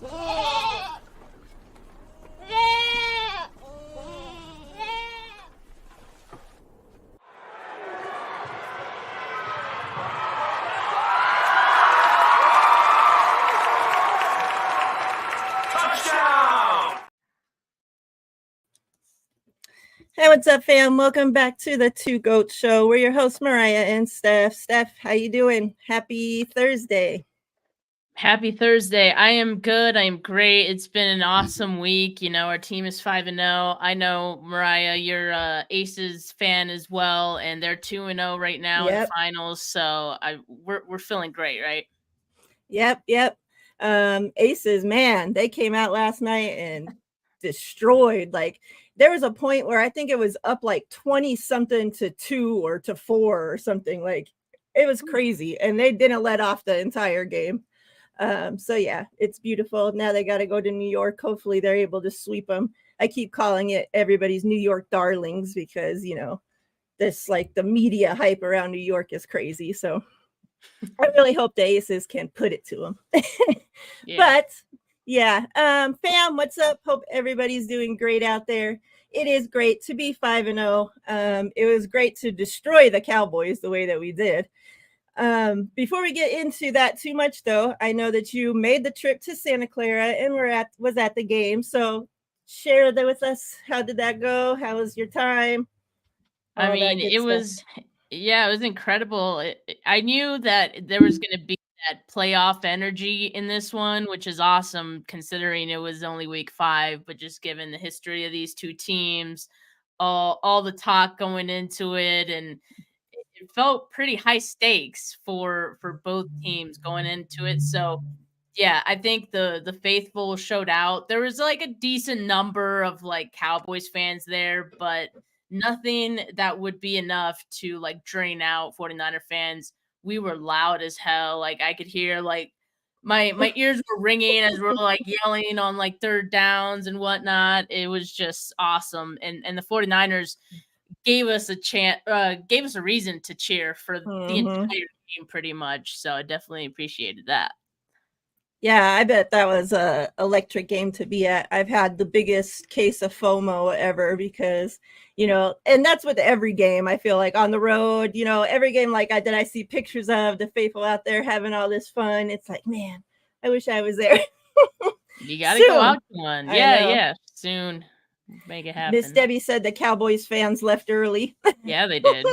Hey, what's up, fam? Welcome back to the Two Goat Show. We're your hosts, Miriah and Steph. Steph, how you doing? Happy Thursday. Happy Thursday. I am good. I am great. It's been an awesome week. You know, our team is 5-0. I know, Miriah, you're a Aces fan as well, and they're 2-0 right now in finals. So we're feeling great, right? Yep. Aces, man, they came out last night and destroyed. Like, there was a point where I think it was up like 20 something to 2 or to 4 or something. Like, it was crazy, and they didn't let off the entire game. So yeah, it's beautiful. Now they got to go to New York. Hopefully they're able to sweep them. I keep calling it everybody's New York darlings because, you know, this like the media hype around New York is crazy. So I really hope the Aces can put it to them. But yeah, fam, what's up? Hope everybody's doing great out there. It is great to be 5-0. It was great to destroy the Cowboys the way that we did. Before we get into that too much, though, I know that you made the trip to Santa Clara and was at the game. So share that with us. How did that go? How was your time? I mean, it was incredible. I knew that there was going to be that playoff energy in this one, which is awesome considering it was only week 5, but just given the history of these two teams, all the talk going into it, and it felt pretty high stakes for both teams going into it. So yeah, I think the faithful showed out. There was like a decent number of like Cowboys fans there, but nothing that would be enough to like drain out 49er fans. We were loud as hell. Like I could hear like my ears were ringing as we're like yelling on like third downs and whatnot. It was just awesome. And the 49ers gave us a reason to cheer for the entire game pretty much. So I definitely appreciated that. Yeah, I bet that was a electric game to be at. I've had the biggest case of FOMO ever because, you know, and that's with every game. I feel like on the road, you know, every game like I see pictures of the faithful out there having all this fun. It's like, man, I wish I was there. You got to go out to one. Yeah. Soon. Make it happen. Miss Debbie said the Cowboys fans left early. Yeah, they did.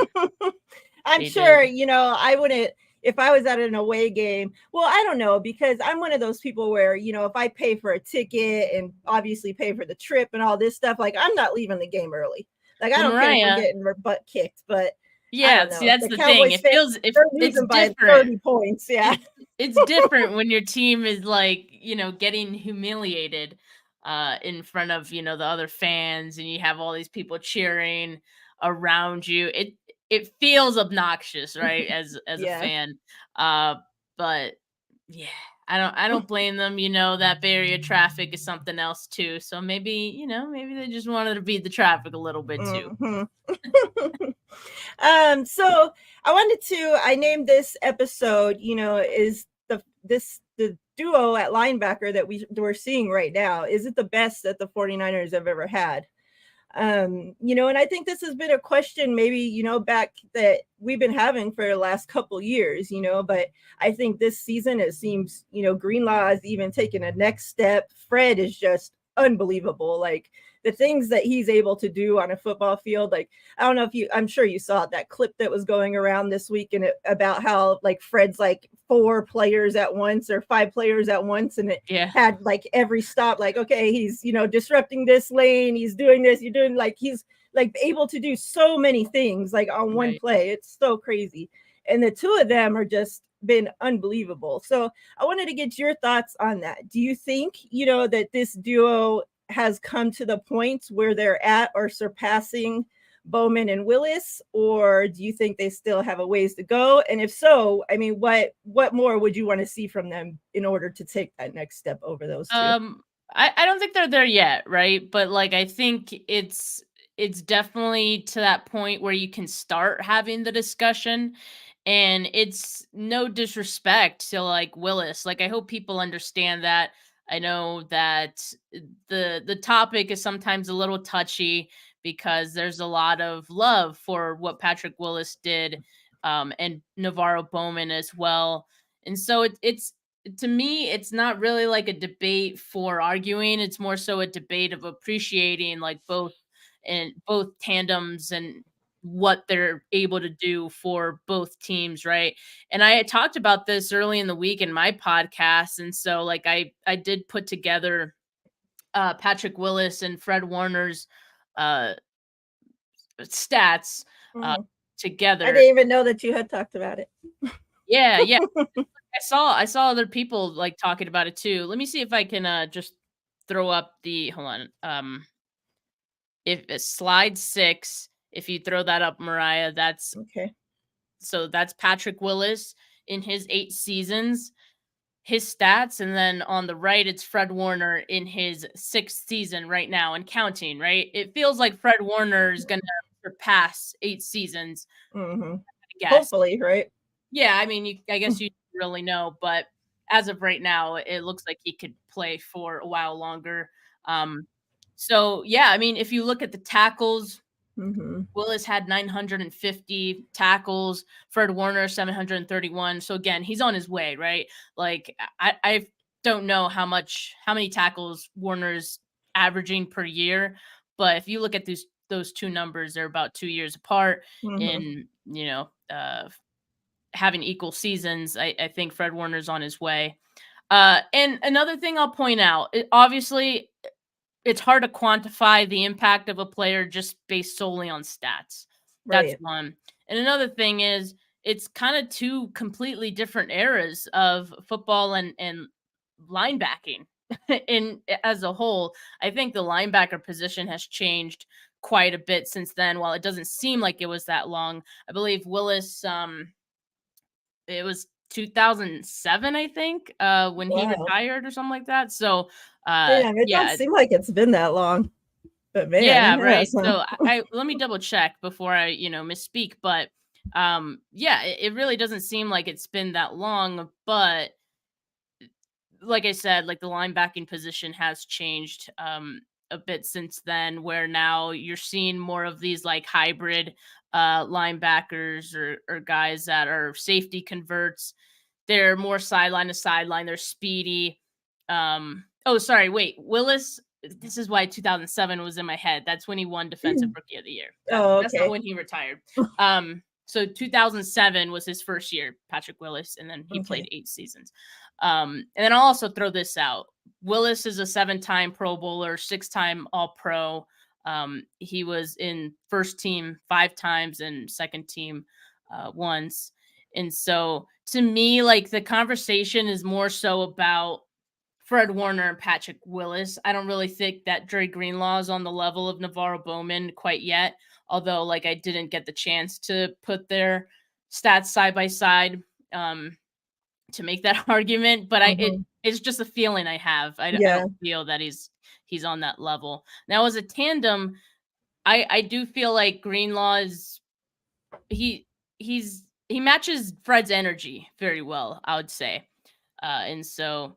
I'm sure, you know, I wouldn't, if I was at an away game. Well, I don't know, because I'm one of those people where, you know, if I pay for a ticket and obviously pay for the trip and all this stuff, like I'm not leaving the game early. Like I don't care if we're getting our butt kicked, but yeah, see, that's the thing. It feels it's by different. 30 points. Yeah. It's different when your team is like, you know, getting humiliated in front of, you know, the other fans, and you have all these people cheering around you. It feels obnoxious, right? As a fan. But yeah, I don't blame them. You know, that Bay Area traffic is something else too. So maybe, you know, maybe they just wanted to beat the traffic a little bit too. So I named this episode, you know, is the duo at linebacker that we're seeing right now. Is it the best that the 49ers have ever had? You know, and I think this has been a question maybe, you know, back that we've been having for the last couple years, you know, but I think this season it seems, you know, Greenlaw has even taken a next step. Fred is just unbelievable. Like the things that he's able to do on a football field. Like, I don't know if I'm sure you saw that clip that was going around this week and about how like Fred's like 4 players at once or 5 players at once. And it had like every stop, like, okay, he's, you know, disrupting this lane. He's doing this. You're doing like, he's like able to do so many things like on one play. It's so crazy. And the two of them are just been unbelievable. So I wanted to get your thoughts on that. Do you think, you know, that this duo has come to the point where they're at or surpassing Bowman and Willis, or do you think they still have a ways to go? And if so, I mean, what more would you want to see from them in order to take that next step over those two? I don't think they're there yet, right? But like I think it's definitely to that point where you can start having the discussion. And it's no disrespect to like Willis. Like I hope people understand that. I know that the topic is sometimes a little touchy because there's a lot of love for what Patrick Willis did, and Navarro Bowman as well. And so it's to me, it's not really like a debate for arguing. It's more so a debate of appreciating like both tandems and what they're able to do for both teams, right? And I had talked about this early in the week in my podcast, and so like I did put together Patrick Willis and Fred Warner's uh stats Mhm. I together. didn't even know that you had talked about it. Yeah, yeah. I saw other people like talking about it too. Let me see if I can just throw up the hold on. If it's slide 6, if you throw that up, Miriah, Okay. that's Patrick Willis in his 8 seasons, his stats, and then on the right it's Fred Warner in his 6th season right now and counting, right? It feels like Fred Warner is going to surpass 8 seasons, Hmm. I guess. Hopefully, right? Yeah, I mean, I guess you don't really know, but as of right now, it looks like he could play for a while longer. Um, so yeah, I mean, if you look at the tackles, Hmm. Willis had 950 tackles, Fred Warner 731. So again, he's on his way, right? Like I don't know how many tackles Warner's averaging per year, but if you look at those two numbers, they're about 2 years apart Hmm. in, having equal seasons. I think Fred Warner's on his way. And another thing I'll point out, obviously, it's hard to quantify the impact of a player just based solely on stats. That's Right. one. And another thing is it's kind of two completely different eras of football and linebacking. In as a whole, I think the linebacker position has changed quite a bit since then. While it doesn't seem like it was that long, I believe Willis it was 2007, I think, when he Wow. retired or something like that. So, Damn, it don't yeah, seem like it's been that long. But man, yeah, it right. has, huh? So I let me double check before I, misspeak, but yeah, it really doesn't seem like it's been that long, but like I said, like the linebacking position has changed a bit since then, where now you're seeing more of these like hybrid linebackers or guys that are safety converts. They're more sideline to sideline. They're speedy. Oh, sorry. Wait, Willis. This is why 2007 was in my head. That's when he won Defensive Rookie of the Year. Oh, That's not okay. when he retired. So 2007 was his first year, Patrick Willis, and then he played Okay. 8 seasons. And then I'll also throw this out. Willis is a 7-time Pro Bowler, 6-time All Pro. He was in first team 5 times and second team once. And so to me, like the conversation is more so about Fred Warner and Patrick Willis. I don't really think that Dre Greenlaw is on the level of Navarro Bowman quite yet. Although, like, I didn't get the chance to put their stats side by side to make that argument, but Hmm. it's just a feeling I have. I Yeah. don't feel that he's on that level. Now, as a tandem, I do feel like Greenlaw is he he matches Fred's energy very well, I would say. And so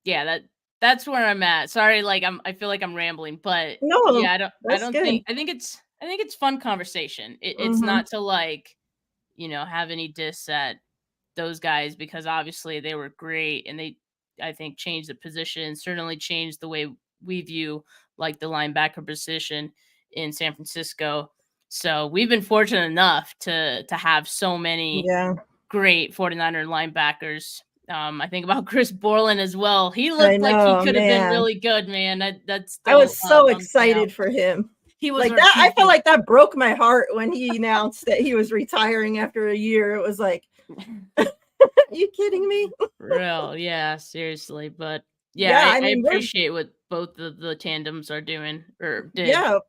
yeah, that's where I'm at. Sorry, like I feel like I'm rambling, but No, yeah, I that's don't good. think I think it's fun conversation. It's Hmm. not to like, have any diss at those guys because obviously they were great and they I think changed the position, certainly changed the way we view like the linebacker position in San Francisco. So we've been fortunate enough to have so many Yeah, great 49er linebackers. I think about Chris Borland as well. He I looked like he know, could have been man. really good, man. That I still was so bums me out. excited for him. He was Like that, I he's felt been like that broke my heart when he announced that he was retiring after a year. It was like, are you kidding me? real, yeah, seriously. But yeah, Yeah, I I mean, appreciate what both of the tandems are doing or did yeah,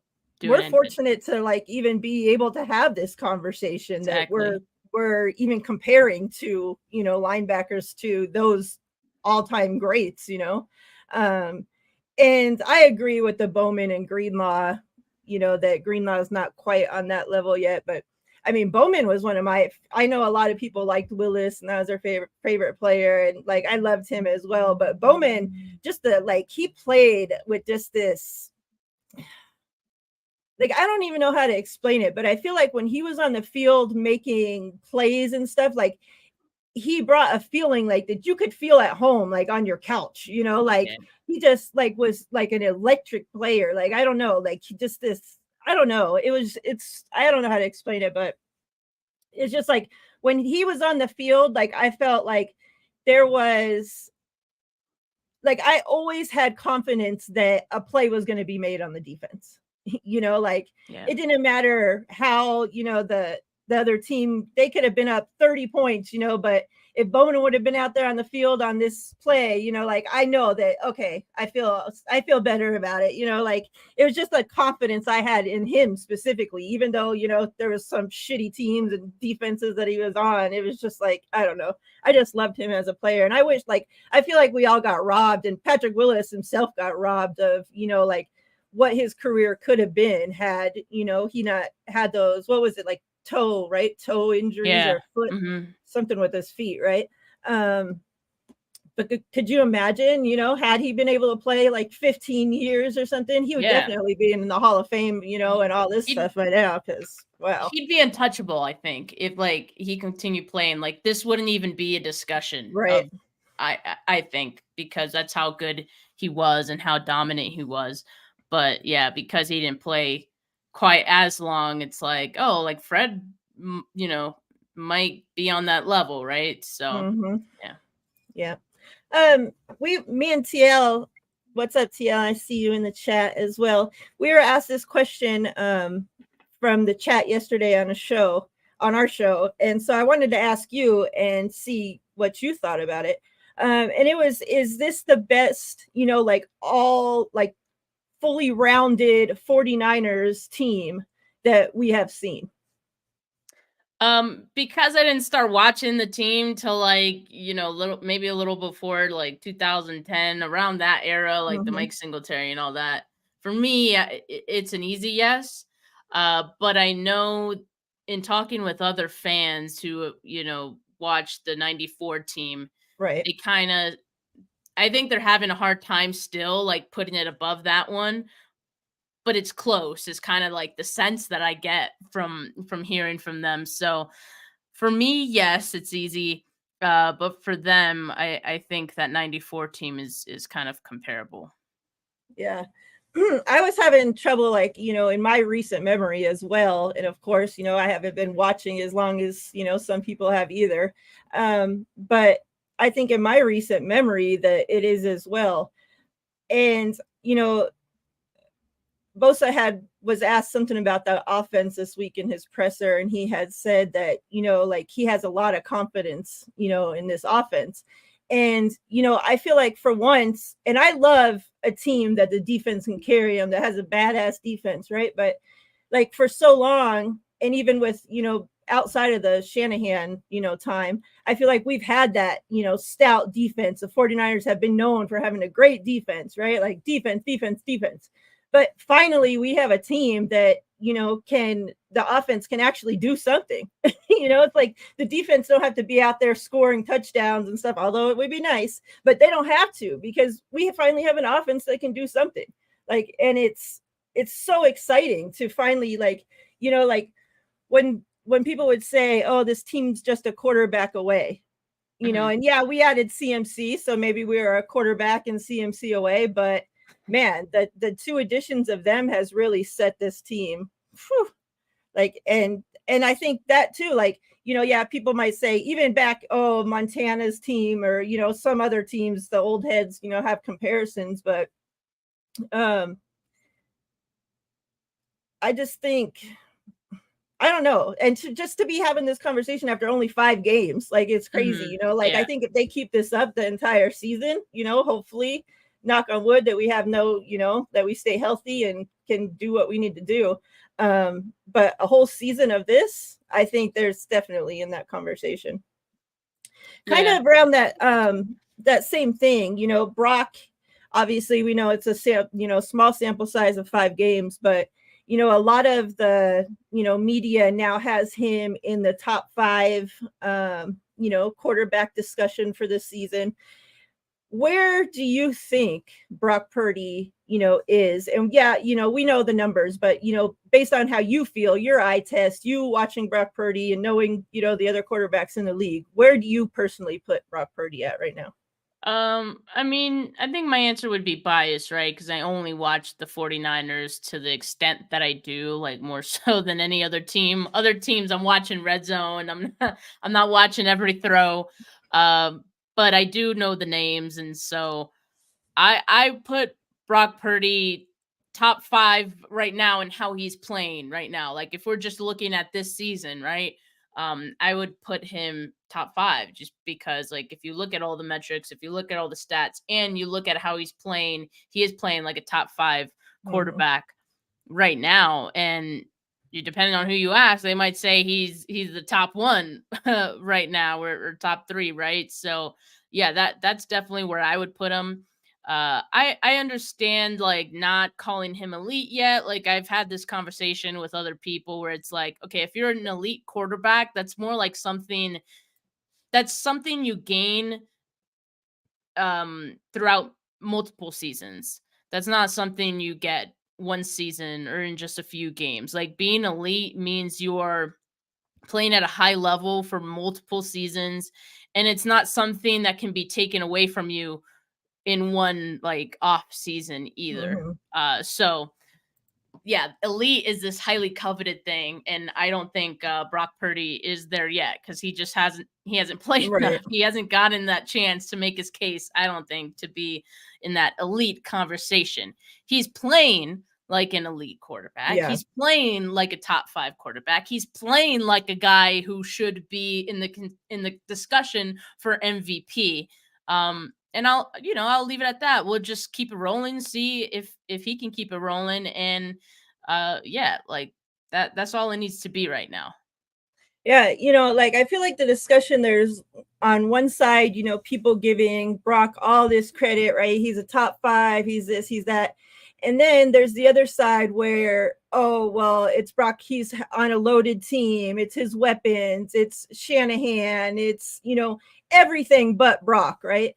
doing we're and fortunate to like even be able to have this conversation that we're exactly. we're even comparing to, linebackers to those all-time greats, um and I agree with the Bowman and Greenlaw, that Greenlaw is not quite on that level yet, but I mean, Bowman was one of I know a lot of people liked Willis and that was their favorite player. And like, I loved him as well. But Bowman, just he played with just this, like, I don't even know how to explain it, but I feel like when he was on the field making plays and stuff, like, he brought a feeling like that you could feel at home, like on your couch, he just like was like an electric player. Like, I don't know, like just this, I don't know. I don't know how to explain it, but it's just like when he was on the field, like I felt like there was like, I always had confidence that a play was going to be made on the defense. It didn't matter how, the other team, they could have been up 30 points, but if Bowman would have been out there on the field on this play, I know that, okay, I feel better about it. It was just a confidence I had in him specifically, even though, there was some shitty teams and defenses that he was on. It was just like, I don't know. I just loved him as a player. And I wish, I feel like we all got robbed, and Patrick Willis himself got robbed of, what his career could have been had, he not had those, what was it, like toe injuries or foot, something with his feet, right? But could you imagine, had he been able to play like 15 years or something, he would definitely be in the Hall of Fame, and all this stuff right now, because wow, he'd be untouchable. I think if like he continued playing, like this wouldn't even be a discussion, right? I think, because that's how good he was and how dominant he was. But yeah, because he didn't play quite as long, it's like, oh, like Fred, might be on that level, right? So yeah. Me and TL, what's up, TL? I see you in the chat as well. We were asked this question from the chat yesterday on our show, and so I wanted to ask you and see what you thought about it. And it was, is this the best, all fully rounded 49ers team that we have seen? Because I didn't start watching the team till maybe a little before like 2010, around that era, like the Mike Singletary and all that. For me, it's an easy yes. But I know in talking with other fans who watched the '94 team, right? they kind of, I think they're having a hard time still like putting it above that one. But it's close, is kind of like the sense that I get from hearing from them. So for me, yes, it's easy. But for them, I think that '94 team is kind of comparable. Yeah. I was having trouble, in my recent memory as well. And of course, I haven't been watching as long as, some people have either. But I think in my recent memory that it is as well. And, Bosa was asked something about the offense this week in his presser, and he had said that, he has a lot of confidence, in this offense. And, I feel like for once, and I love a team that the defense can carry them, that has a badass defense, right? But like for so long, and even with, outside of the Shanahan, time, I feel like we've had that, stout defense. The 49ers have been known for having a great defense, right? Like defense. But finally, we have a team that, the offense can actually do something. It's like the defense don't have to be out there scoring touchdowns and stuff, although it would be nice, but they don't have to, because we finally have an offense that can do something. And it's so exciting to finally, when people would say, oh, this team's just a quarterback away, and yeah, we added CMC, so maybe we were a quarterback and CMC away, but man, the two additions of them has really set this team. Whew, and I think that too, yeah, people might say even back, oh, Montana's team, or, some other teams, the old heads, have comparisons, but I just think, I don't know. And just to be having this conversation after only 5 games, it's crazy, I think if they keep this up the entire season, hopefully, knock on wood, that we have that we stay healthy and can do what we need to do. But a whole season of this, I think there's definitely in that conversation. Kind of around that same thing, Brock, obviously we know it's a small sample size of 5 games, but a lot of the, media now has him in the top 5, quarterback discussion for this season. Where do you think Brock Purdy, is? And yeah, we know the numbers, but based on how you feel, your eye test, you watching Brock Purdy and knowing, the other quarterbacks in the league, where do you personally put Brock Purdy at right now? I mean, I think my answer would be biased, right? Because I only watch the 49ers to the extent that I do, like more so than any other team. Other teams I'm watching red zone. I'm not watching every throw. But I do know the names, and so I put Brock Purdy top 5 right now in how he's playing right now. Like if we're just looking at this season, right? I would put him top 5 just because like if you look at all the metrics, if you look at all the stats and you look at how he's playing, he is playing like a top 5 Mhm. quarterback right now. And you depending on who you ask, they might say he's the top 1 right now or top 3, right? So yeah, that's definitely where I would put him. I understand like not calling him elite yet. Like I've had this conversation with other people where it's like, okay, if you're an elite quarterback, that's something you gain throughout multiple seasons. That's not something you get one season or in just a few games. Like being elite means you're playing at a high level for multiple seasons, and it's not something that can be taken away from you in one like off season either. Mhm. So yeah, elite is this highly coveted thing, and I don't think Brock Purdy is there yet because he hasn't played enough. Right. He hasn't gotten that chance to make his case. I don't think to be in that elite conversation. He's playing like an elite quarterback. Yeah. He's playing like a top 5 quarterback. He's playing like a guy who should be in the discussion for MVP. And I'll leave it at that. We'll just keep it rolling, see if he can keep it rolling, and yeah, like that's all it needs to be right now. Yeah, like I feel like the discussion there's on one side, people giving Brock all this credit, right? He's a top 5, he's this, he's that. And then there's the other side where, oh, well, it's Brock, he's on a loaded team, it's his weapons, it's Shanahan, it's, everything but Brock, right?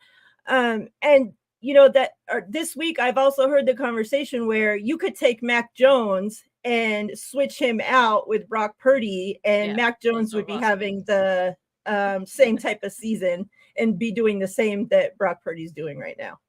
And that this week I've also heard the conversation where you could take Mac Jones and switch him out with Brock Purdy, and Yeah, Mac that's Jones what would I'm be awesome. having the same type of season and be doing the same that Brock Purdy's doing right now,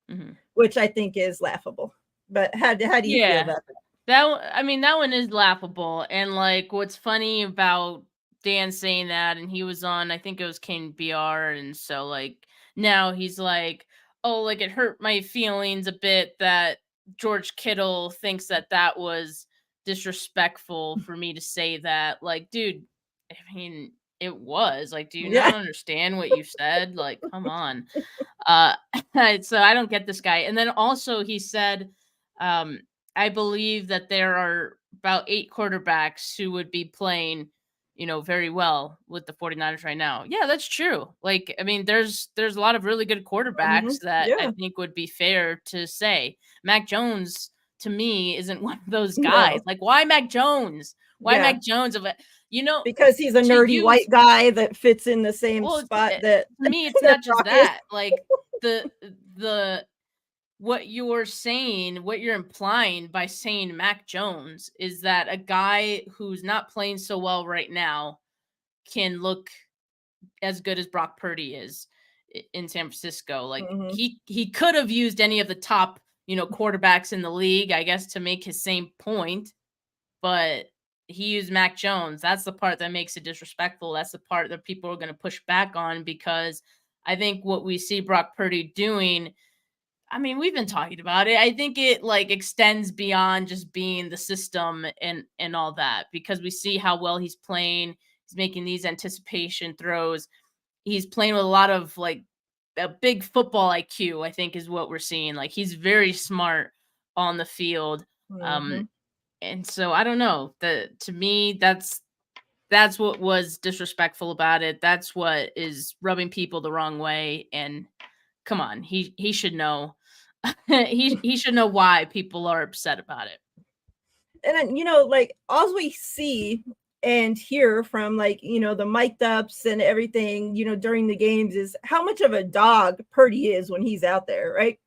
Hmm. which I think is laughable. But how do you feel Yeah, about that? I mean, that one is laughable. And like, what's funny about Dan saying that, and he was on, I think it was King BR, and so like now he's like, oh, like it hurt my feelings a bit that George Kittle thinks that that was disrespectful for me to say that. Like, dude, I mean, it was like, do you Yeah. not understand what you said? Like, come on. Uh, so I don't get this guy. And then also he said, um, I believe that there are about 8 quarterbacks who would be playing, very well with the 49ers right now. Yeah, that's true. Like, I mean, there's a lot of really good quarterbacks that I Yeah. think would be fair to say. Mac Jones to me isn't one of those guys. No. Like, why Mac Jones? Why Yeah. Mac Jones of it? You know, Because he's a to nerdy use white guy that fits in the same well, spot that to me, it's that not just Brock is. that. Like the the what you're saying, what you're implying by saying Mac Jones is that a guy who's not playing so well right now can look as good as Brock Purdy is in San Francisco. Like Mhm. he could have used any of the top, quarterbacks in the league, I guess, to make his same point, but he used Mac Jones. That's the part that makes it disrespectful. That's the part that people are going to push back on because I think what we see Brock Purdy doing, I mean, we've been talking about it. I think it like extends beyond just being the system and all that because we see how well he's playing. He's making these anticipation throws. He's playing with a lot of like a big football IQ, I think is what we're seeing. Like he's very smart on the field. Um Mhm. and so I don't know. To me that's what was disrespectful about it. That's what is rubbing people the wrong way and come on, he should know. He should know why people are upset about it. And then, like all we see and hear from like, the mic'd ups and everything, during the games is how much of a dog Purdy is when he's out there, right?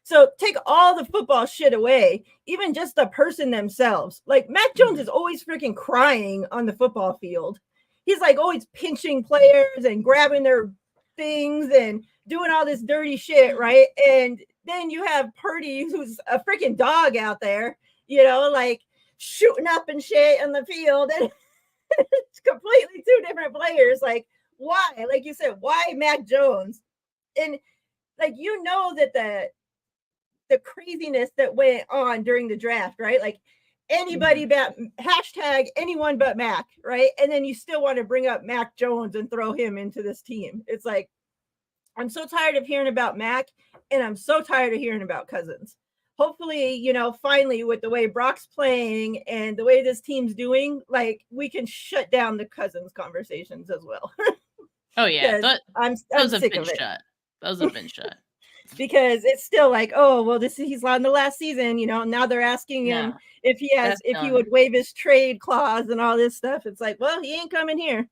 So take all the football shit away, even just the person themselves. Like Mac Jones is always freaking crying on the football field. He's like always pinching players and grabbing their things and doing all this dirty shit, right? And then you have Purdy, who's a freaking dog out there, like shooting up and shit on the field. And it's completely two different players. Like, why? Like you said, why Mac Jones? And like, that the craziness that went on during the draft, right? Like anybody but hashtag anyone but Mac, right? And then you still want to bring up Mac Jones and throw him into this team. It's like, I'm so tired of hearing about Mac, and I'm so tired of hearing about Cousins. Hopefully, finally with the way Brock's playing and the way this team's doing, like we can shut down the Cousins conversations as well. Oh yeah, I'm sick of it. Those have been shut. Because it's still like, oh well, he's on the last season, now they're asking him if he would waive his trade clause and all this stuff. It's like, well, he ain't coming here.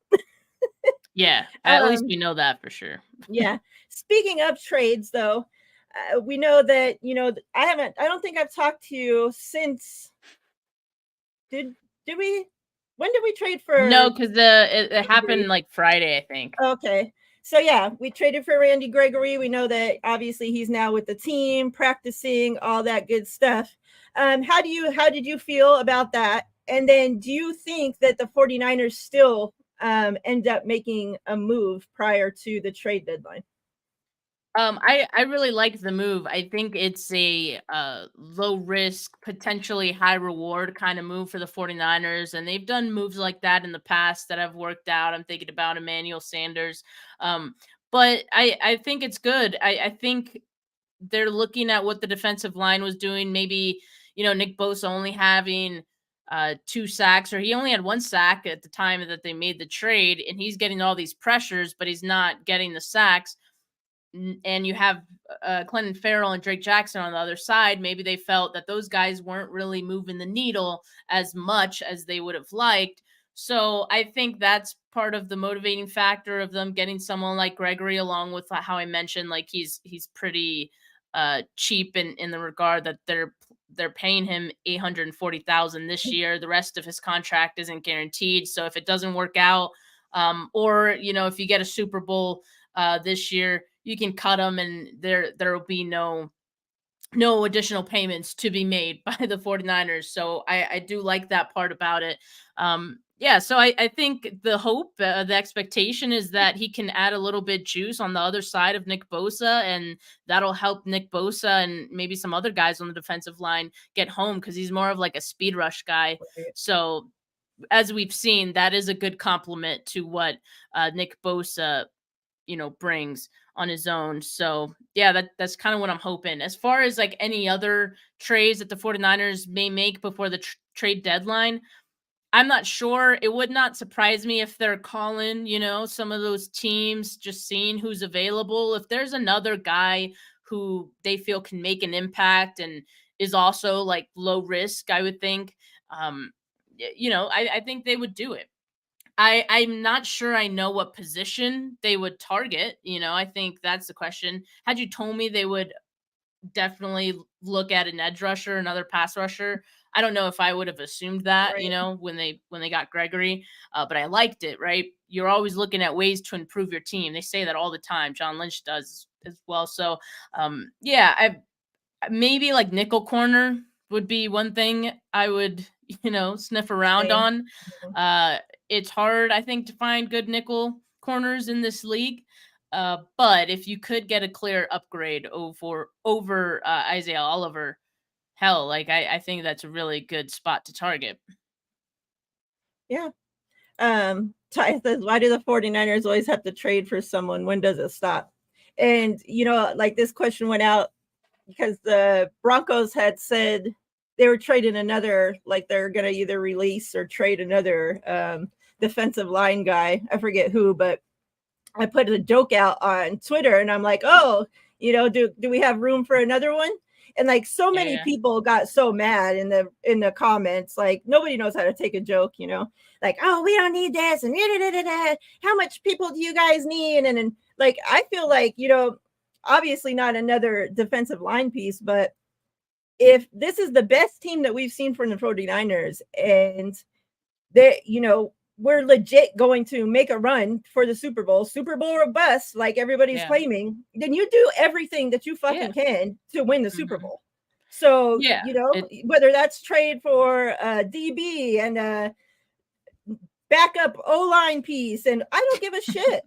Yeah, at least we know that for sure. Yeah. Speaking of trades, though, we know that I don't think I've talked to you since. Did we? When did we trade for? No, because it happened like Friday, I think. Okay. So yeah, we traded for Randy Gregory. We know that obviously he's now with the team, practicing, all that good stuff. How did you feel about that? And then do you think that the 49ers still end up making a move prior to the trade deadline? I really like the move. I think it's a low risk, potentially high reward kind of move for the 49ers. And they've done moves like that in the past that have worked out. I'm thinking about Emmanuel Sanders. But I think it's good. I think they're looking at what the defensive line was doing. Maybe, Nick Bosa only having 2 sacks, or he only had 1 sack at the time that they made the trade, and he's getting all these pressures, but he's not getting the sacks. And you have Clinton Farrell and Drake Jackson on the other side. Maybe they felt that those guys weren't really moving the needle as much as they would have liked. So I think that's part of the motivating factor of them getting someone like Gregory, along with how I mentioned, like he's pretty cheap in the regard that they're paying him $840,000 this year. The rest of his contract isn't guaranteed. So if it doesn't work out, or if you get a Super Bowl this year, you can cut them and there will be no additional payments to be made by the 49ers. So I do like that part about it. So I think the hope, the expectation is that he can add a little bit juice on the other side of Nick Bosa, and that'll help Nick Bosa and maybe some other guys on the defensive line get home, because he's more of like a speed rush guy. So as we've seen, that is a good compliment to what Nick Bosa brings on his own. So yeah, that's kind of what I'm hoping. As far as like any other trades that the 49ers may make before the trade deadline, I'm not sure. It would not surprise me if they're calling, some of those teams, just seeing who's available. If there's another guy who they feel can make an impact and is also like low risk, I would think, I think they would do it. I'm not sure I know what position they would target. I think that's the question. Had you told me they would definitely look at an edge rusher, another pass rusher, I don't know if I would have assumed that, Right. when they got Gregory, but I liked it, right? You're always looking at ways to improve your team. They say that all the time. John Lynch does as well. So, I maybe like nickel corner would be one thing I would, sniff around on. It's hard, I think, to find good nickel corners in this league. But if you could get a clear upgrade over Isaiah Oliver, hell, like I think that's a really good spot to target. Yeah. Ty says, why do the 49ers always have to trade for someone? When does it stop? And, like this question went out because the Broncos had said they were trading another, like they're going to either release or trade another defensive line guy. I forget who, but I put a joke out on Twitter and I'm like, oh, do we have room for another one? And like so many Yeah. people got so mad in the comments, like nobody knows how to take a joke, you know, like, oh, we don't need this, and how much people do you guys need? And like I feel like, you know, obviously not another defensive line piece, but if this is the best team that we've seen from the 49ers, and they, you know, we're legit going to make a run for the Super Bowl or bust, like everybody's Yeah. claiming, then you do everything that you fucking can to win the Super Bowl. So, Yeah, you know, whether that's trade for a DB and a backup O-line piece, and I don't give a shit.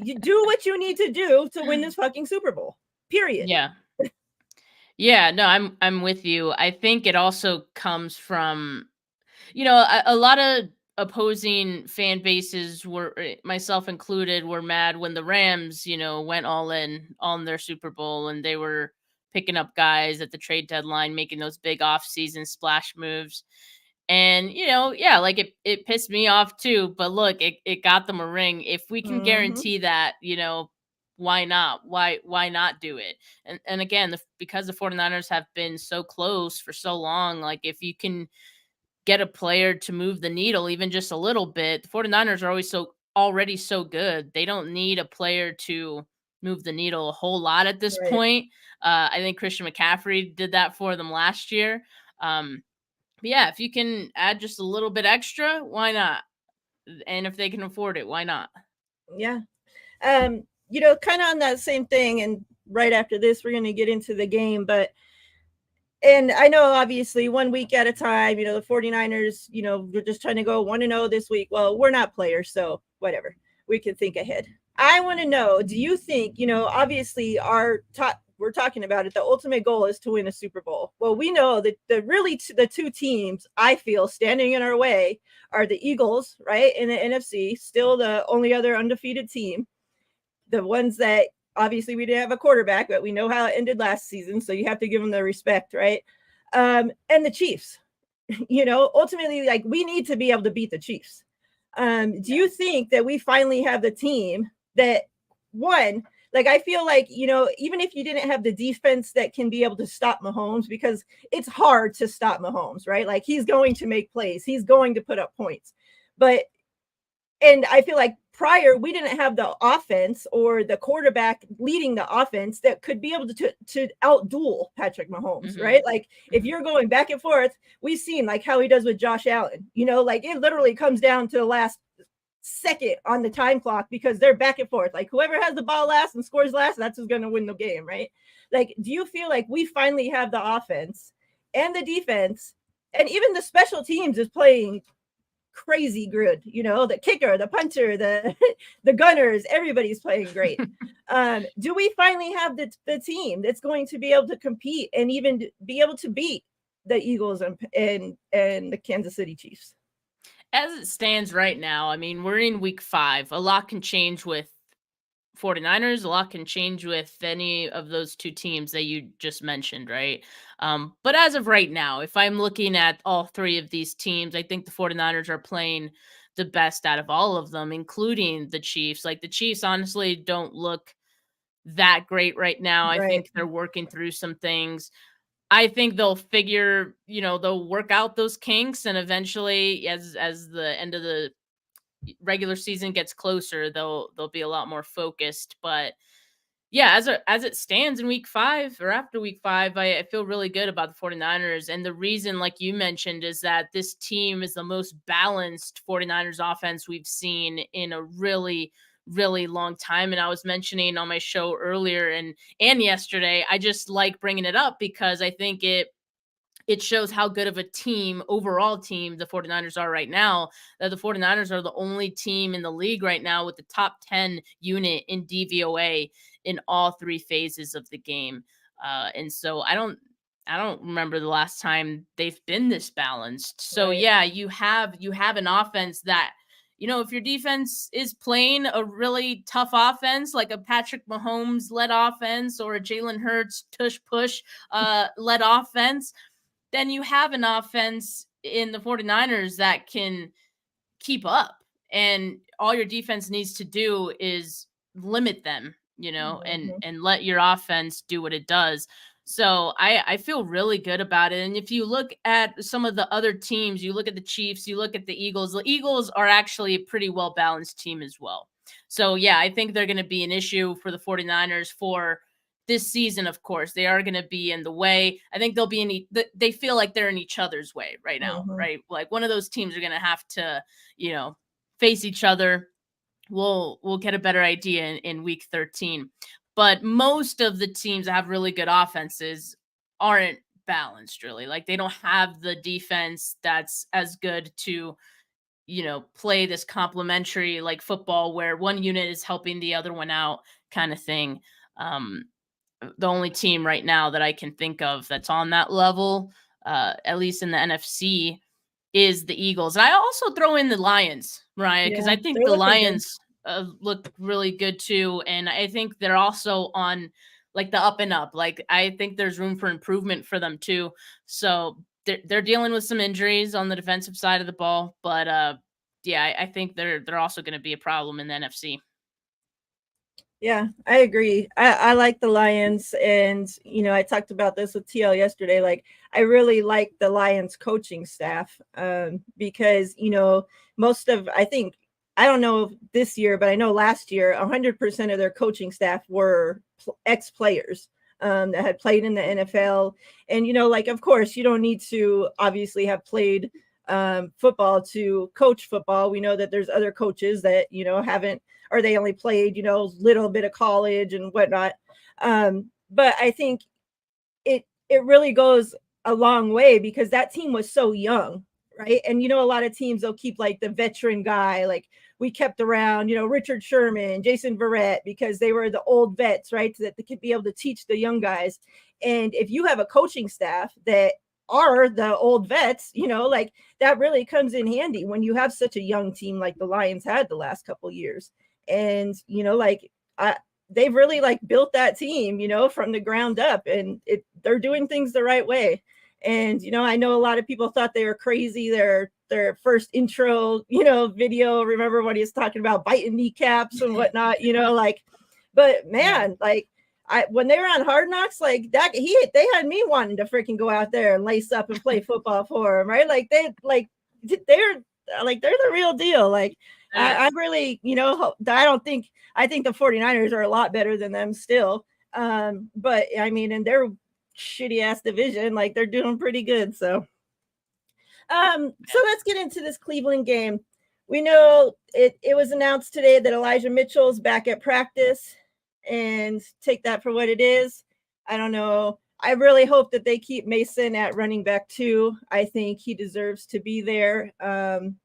You do what you need to do to win this fucking Super Bowl. Period. Yeah. Yeah, no, I'm with you. I think it also comes from, you know, a lot of opposing fan bases were, myself included, were mad when the Rams, you know, went all in on their Super Bowl and they were picking up guys at the trade deadline, making those big off-season splash moves. And, you know, yeah, like it pissed me off too. But look, it got them a ring. If we can guarantee that, you know, why not? Why not do it? And again, because the 49ers have been so close for so long, like if you can get a player to move the needle even just a little bit, the 49ers are already so good. They don't need a player to move the needle a whole lot at this point. I think Christian McCaffrey did that for them last year. But yeah, if you can add just a little bit extra, why not? And if they can afford it, why not? Yeah. You know, kind of on that same thing, and right after this, we're going to get into the game, but and I know obviously 1 week at a time, you know, the 49ers, you know, we're just trying to go 1-0 this week. Well, we're not players, so whatever. We can think ahead. I want to know, do you think, you know, obviously we're talking about it, the ultimate goal is to win a Super Bowl. Well, we know that the two teams I feel standing in our way are the Eagles, right, in the NFC, still the only other undefeated team. The ones that obviously we didn't have a quarterback, but we know how it ended last season, so you have to give them the respect, right? And the Chiefs. You know, ultimately, like we need to be able to beat the Chiefs. Do you think that we finally have the team that one? Like I feel like, you know, even if you didn't have the defense that can be able to stop Mahomes, because it's hard to stop Mahomes, right? Like he's going to make plays, he's going to put up points, but and I feel like prior we didn't have the offense or the quarterback leading the offense that could be able to outduel Patrick Mahomes, right? Like if you're going back and forth, we've seen like how he does with Josh Allen, you know, like it literally comes down to the last second on the time clock because they're back and forth. Like whoever has the ball last and scores last, that's who's going to win the game, right? Like, do you feel like we finally have the offense and the defense, and even the special teams is playing crazy good, you know, the kicker, the punter, the the gunners, everybody's playing great. Do we finally have the team that's going to be able to compete and even be able to beat the Eagles and the Kansas City Chiefs? As it stands right now, I mean, we're in week 5. A lot can change with 49ers. A lot can change with any of those two teams that you just mentioned, right? But as of right now, if I'm looking at all three of these teams, I think the 49ers are playing the best out of all of them, including the Chiefs. Like the Chiefs honestly don't look that great right now. I Right. think they're working through some things. I think they'll figure, you know, they'll work out those kinks, and eventually as the end of the regular season gets closer, they'll be a lot more focused. But yeah, as it stands in week 5 or after week 5, I feel really good about the 49ers. And the reason, like you mentioned, is that this team is the most balanced 49ers offense we've seen in a really, really long time. And I was mentioning on my show earlier and yesterday, I just like bringing it up because I think it shows how good of a team, overall team, the 49ers are right now. That the 49ers are the only team in the league right now with the top 10 unit in DVOA in all 3 phases of the game. And so I don't remember the last time they've been this balanced. So Right. yeah, you have an offense that, you know, if your defense is playing a really tough offense, like a Patrick Mahomes led offense or a Jalen Hurts tush push led offense, then you have an offense in the 49ers that can keep up. And all your defense needs to do is limit them, you know, and Mhm. let your offense do what it does. So I feel really good about it. And if you look at some of the other teams, you look at the Chiefs, you look at the Eagles are actually a pretty well balanced team as well. So yeah, I think they're going to be an issue for the 49ers for this season. Of course, they are going to be in the way. I think they'll be they feel like they're in each other's way right now, Mm-hmm. right? Like one of those teams are going to have to, face each other. We'll get a better idea in week 13. But most of the teams that have really good offenses aren't balanced really. Like they don't have the defense that's as good to, play this complementary like football where one unit is helping the other one out kind of thing. Um, the only team right now that I can think of that's on that level, at least in the NFC, is the Eagles. And I also throw in the Lions, Mariah, because Yeah, I think they're the looking good. Lions look really good too. And I think they're also on like the up and up. Like I think there's room for improvement for them too. So they're dealing with some injuries on the defensive side of the ball, but yeah, I think they're also going to be a problem in the NFC. Yeah, I agree. I like the Lions, and I talked about this with TL yesterday. Like, I really like the Lions coaching staff, because most of I don't know this year, but I know last year 100% of their coaching staff were ex players, that had played in the NFL, and like of course you don't need to obviously have played football to coach football. We know that there's other coaches that haven't, or they only played, little bit of college and whatnot. But I think it really goes a long way because that team was so young, right? And a lot of teams they'll keep like the veteran guy, like we kept around, Richard Sherman, Jason Verrett, because they were the old vets, right? So that they could be able to teach the young guys. And if you have a coaching staff that are the old vets, like that really comes in handy when you have such a young team like the Lions had the last couple years. And like they've really like built that team, from the ground up, and they're doing things the right way. And I know a lot of people thought they were crazy. Their first intro, video. Remember when he was talking about biting kneecaps and whatnot, like. But man, like when they were on Hard Knocks, like that, they had me wanting to freaking go out there and lace up and play football for them, right? Like they're the real deal. Like I really, I think the 49ers are a lot better than them still. But I mean, in their shitty ass division, like they're doing pretty good. So let's get into this Cleveland game. We know it was announced today that Elijah Mitchell's back at practice, and take that for what it is. I don't know. I really hope that they keep Mason at running back too. I think he deserves to be there. And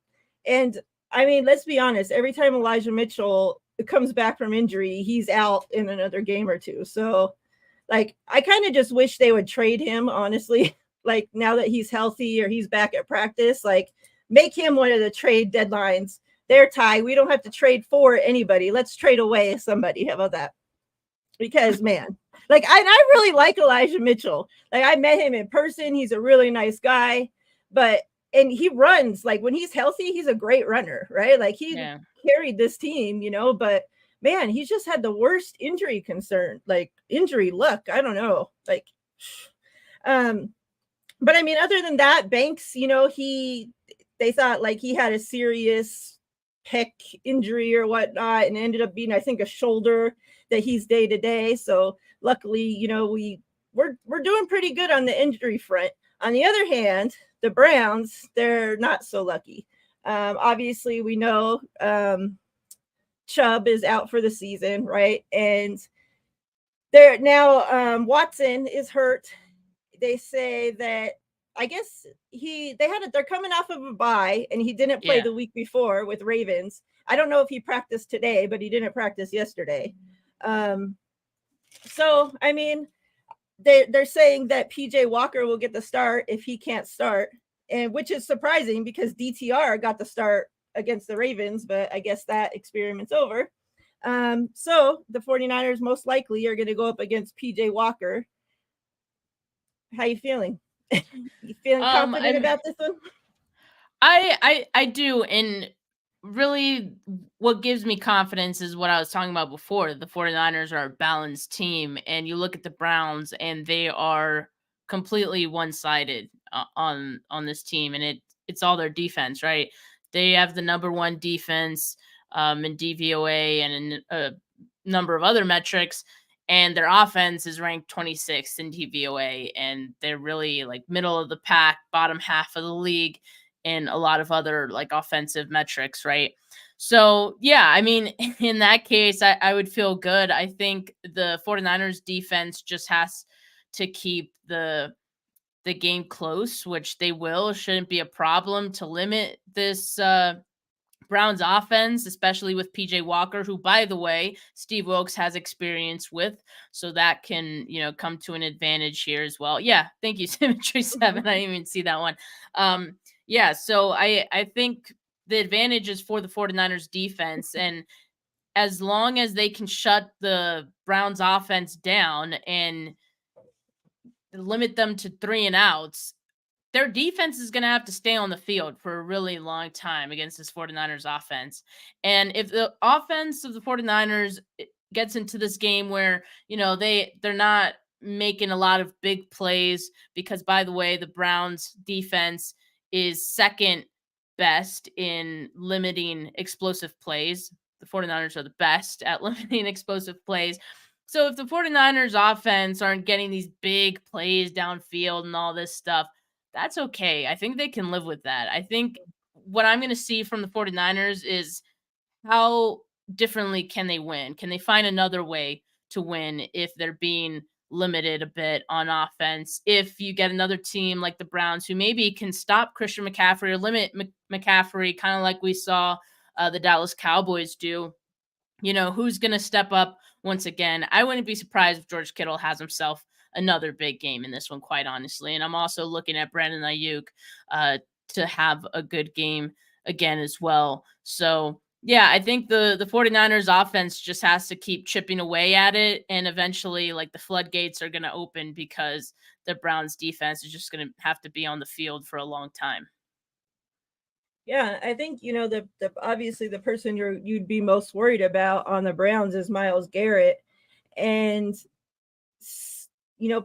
I mean, let's be honest, every time Elijah Mitchell comes back from injury, he's out in another game or two. So, like, I kind of just wish they would trade him, honestly. Like, now that he's healthy or he's back at practice, like, make him one of the trade deadlines. They're tied. We don't have to trade for anybody. Let's trade away somebody. How about that? Because, man, like, I really like Elijah Mitchell. Like, I met him in person. He's a really nice guy. And he runs, like when he's healthy, he's a great runner, right? Like he carried this team, but man, he's just had the worst injury luck. I don't know. Like, but I mean, other than that, Banks, they thought like he had a serious pec injury or whatnot, and ended up being, I think, a shoulder that he's day to day. So luckily, we're doing pretty good on the injury front. On the other hand, the Browns, they're not so lucky. Obviously, we know Chubb is out for the season, right? And they're now Watson is hurt. They say that I guess they're coming off of a bye, and he didn't play the week before with Ravens. I don't know if he practiced today, but he didn't practice yesterday. So I mean, they're saying that PJ Walker will get the start if he can't start, and which is surprising because DTR got the start against the Ravens, but I guess that experiment's over. So the 49ers most likely are going to go up against PJ Walker. How you feeling? You feeling confident about this one? I do, and really what gives me confidence is what I was talking about before. The 49ers are a balanced team, and you look at the Browns and they are completely one-sided on this team, and it's all their defense, right? They have the number one defense in DVOA and in a number of other metrics, and their offense is ranked 26th in DVOA, and they're really like middle of the pack, bottom half of the league in a lot of other like offensive metrics, right? So, yeah, I mean, in that case, I would feel good. I think the 49ers defense just has to keep the game close, which they will. Shouldn't be a problem to limit this Browns offense, especially with PJ Walker, who, by the way, Steve Wilks has experience with. So that can, come to an advantage here as well. Yeah. Thank you, Symmetry 7. I didn't even see that one. Yeah. So I think the advantage is for the 49ers defense. And as long as they can shut the Browns offense down and limit them to 3-and-outs, their defense is going to have to stay on the field for a really long time against this 49ers offense. And if the offense of the 49ers gets into this game where, they're not making a lot of big plays, because by the way, the Browns defense is second best in limiting explosive plays. The 49ers are the best at limiting explosive plays. So if the 49ers offense aren't getting these big plays downfield and all this stuff, that's okay. I think they can live with that. I think what I'm going to see from the 49ers is how differently can they win? Can they find another way to win if they're being limited a bit on offense? If you get another team like the Browns who maybe can stop Christian McCaffrey or limit McCaffrey, kind of like we saw the Dallas Cowboys do, who's going to step up once again? I wouldn't be surprised if George Kittle has himself another big game in this one, quite honestly. And I'm also looking at Brandon Ayuk to have a good game again as well. So, yeah, I think the 49ers offense just has to keep chipping away at it. And eventually, like, the floodgates are going to open because the Browns defense is just going to have to be on the field for a long time. Yeah, I think the obviously the person you'd be most worried about on the Browns is Myles Garrett, and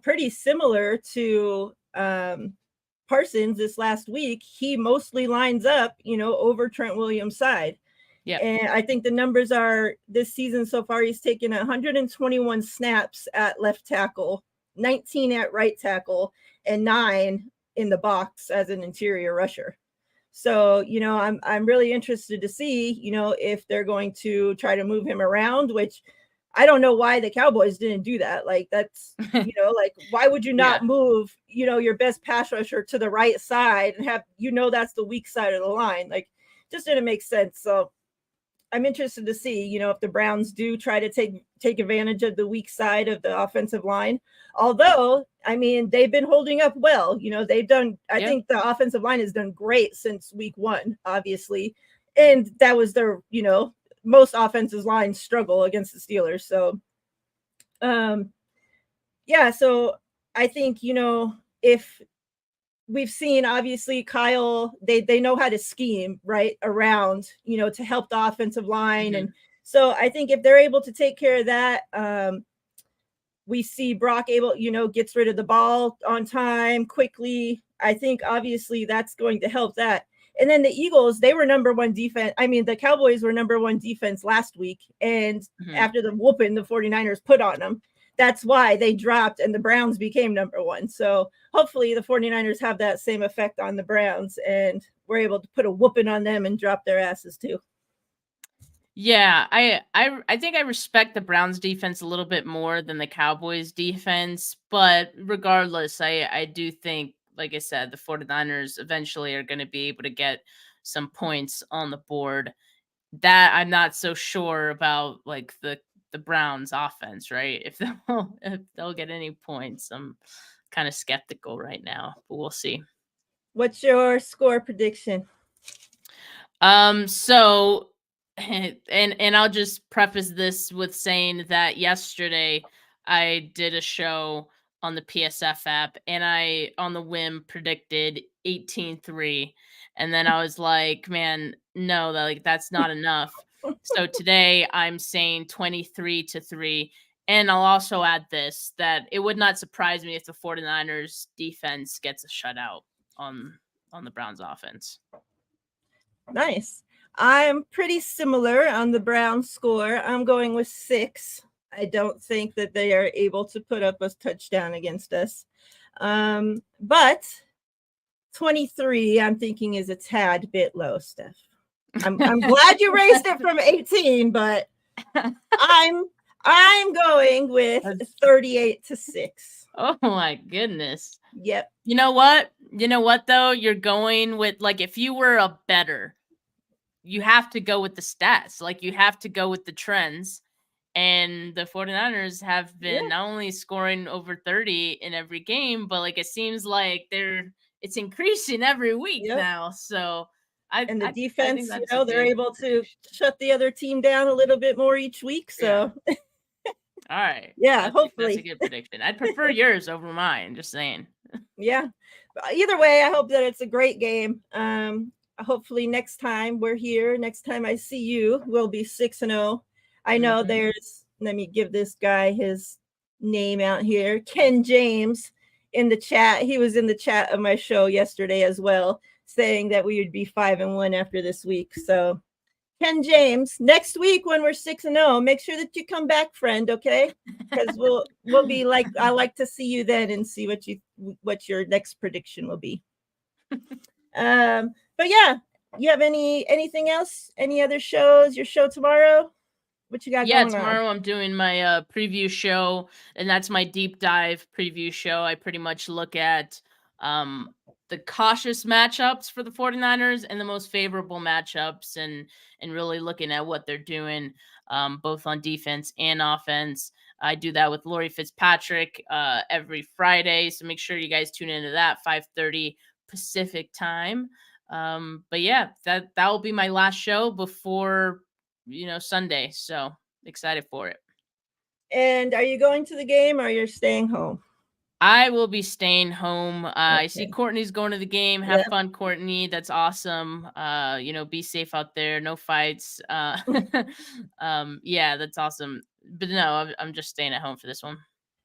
pretty similar to Parsons this last week, he mostly lines up over Trent Williams' side. Yeah, and I think the numbers are this season so far he's taken 121 snaps at left tackle, 19 at right tackle, and 9 in the box as an interior rusher. So, I'm really interested to see, if they're going to try to move him around, which I don't know why the Cowboys didn't do that. Like, that's, like, why would you not move, your best pass rusher to the right side and have, that's the weak side of the line? Like, just didn't make sense. So I'm interested to see, if the Browns do try to take advantage of the weak side of the offensive line. Although, I mean, they've been holding up well. They've done, I think the offensive line has done great since week 1, obviously. And that was their, most offensive lines struggle against the Steelers. So, yeah, so I think, if we've seen obviously Kyle, they know how to scheme right around, to help the offensive line. And so I think if they're able to take care of that, we see Brock able, gets rid of the ball on time quickly. I think obviously that's going to help that. And then the Eagles, they were number 1 defense. I mean, the Cowboys were number 1 defense last week. And after the whooping the 49ers put on them, that's why they dropped and the Browns became number 1. So hopefully the 49ers have that same effect on the Browns and we're able to put a whooping on them and drop their asses too. Yeah, I think I respect the Browns defense a little bit more than the Cowboys defense, but regardless, I do think, like I said, the 49ers eventually are going to be able to get some points on the board. That I'm not so sure about, like the Browns offense, right? If they'll get any points. I'm kind of skeptical right now, but we'll see. What's your score prediction? So and I'll just preface this with saying that yesterday I did a show on the PSF app, and I, on the whim, predicted 18-3. And then I was like, man, no, that's not enough. So today I'm saying 23-3. And I'll also add this, that it would not surprise me if the 49ers defense gets a shutout on the Browns offense. Nice. I'm pretty similar on the Browns score. I'm going with 6. I don't think that they are able to put up a touchdown against us. But 23, I'm thinking, is a tad bit low, Steph. I'm glad you raised it from 18, but I'm going with 38-6. Oh my goodness. Yep. You know what? Though? You're going with, like, if you were a bettor, you have to go with the stats. Like, you have to go with the trends. And the 49ers have been not only scoring over 30 in every game, but like it seems like it's increasing every week now. So and the defense, they're able to shut the other team down a little bit more each week. So all right. Yeah, hopefully. That's a good prediction. I'd prefer yours over mine, just saying. Yeah. Either way, I hope that it's a great game. Hopefully next time we're here, next time I see you, we'll be 6-0. I know let me give this guy his name out here, Ken James, in the chat. He was in the chat of my show yesterday as well, saying that we would be 5-1 after this week. So Ken James, next week when we're 6-0, make sure that you come back, friend, okay? Because we'll be like, I like to see you then and see what your next prediction will be. But yeah, you have anything else? Any other shows? Your show tomorrow? What you got going on? Yeah, tomorrow I'm doing my preview show, and that's my deep dive preview show. I pretty much look at the cautious matchups for the 49ers and the most favorable matchups, and really looking at what they're doing both on defense and offense. I do that with Lori Fitzpatrick every Friday, so make sure you guys tune into that, 5:30 Pacific time. But yeah, that will be my last show before Sunday, so excited for it. And are you going to the game or you're staying home? I will be staying home. I see Courtney's going to the game. Have fun, Courtney. That's awesome. Be safe out there. No fights. Yeah, that's awesome. But no, I'm just staying at home for this one.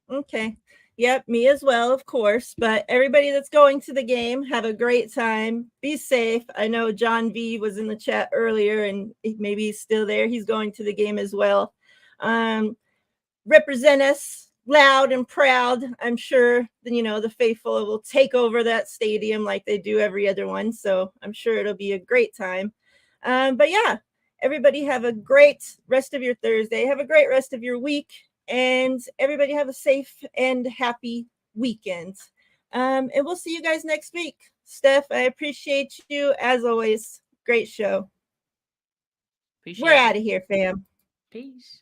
Okay. Yep, me as well, of course. But everybody that's going to the game, have a great time. Be safe. I know John V was in the chat earlier, and maybe he's still there. He's going to the game as well. Represent us loud and proud. I'm sure the faithful will take over that stadium like they do every other one. So I'm sure it'll be a great time. But yeah, everybody have a great rest of your Thursday. Have a great rest of your week. And everybody have a safe and happy weekend. And we'll see you guys next week. Steph, I appreciate you as always. Great show. We're out of here, fam. Peace.